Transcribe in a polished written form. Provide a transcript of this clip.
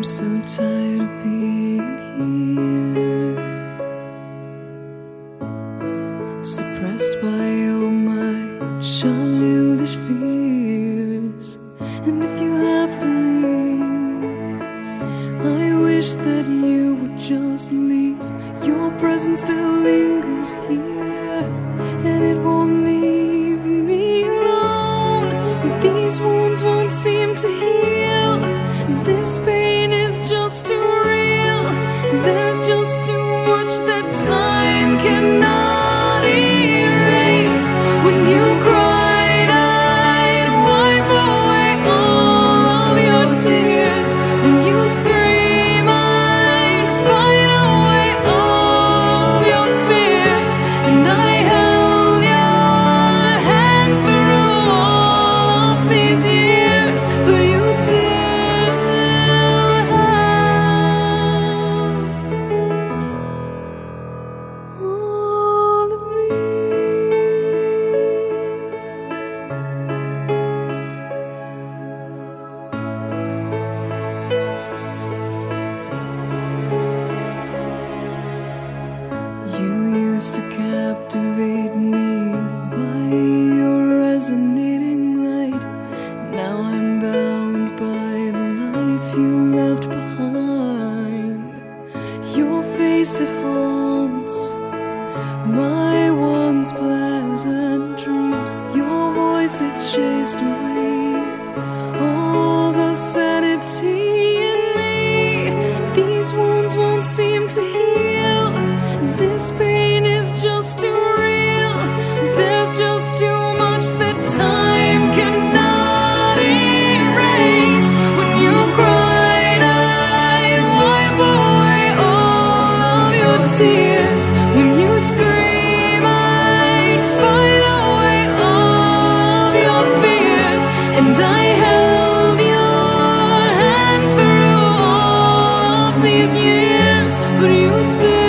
I'm so tired of being here, suppressed by all my childish fears. And if you have to leave, I wish that you would just leave. Your presence still lingers here, and it won't leave me alone. These wounds won't seem to heal. This pain is just too real. There's just too much that time cannot erase. When you cried, I'd wipe away all of your tears. When you'd scream, I'd fight away all of your fears. And I held your hand through all of these years, but you still to captivate me by your resonating light. Now I'm bound by the life you left behind. Your face, it haunts my once pleasant dreams. Your voice, it chased away all the sanity in me. These wounds won't seem to heal. This pain is just too real. There's just too much that time cannot erase. When you cried, I'd wipe away all of your tears. When you scream, I'd fight away all of your fears. And I held your hand through all of these years, but you still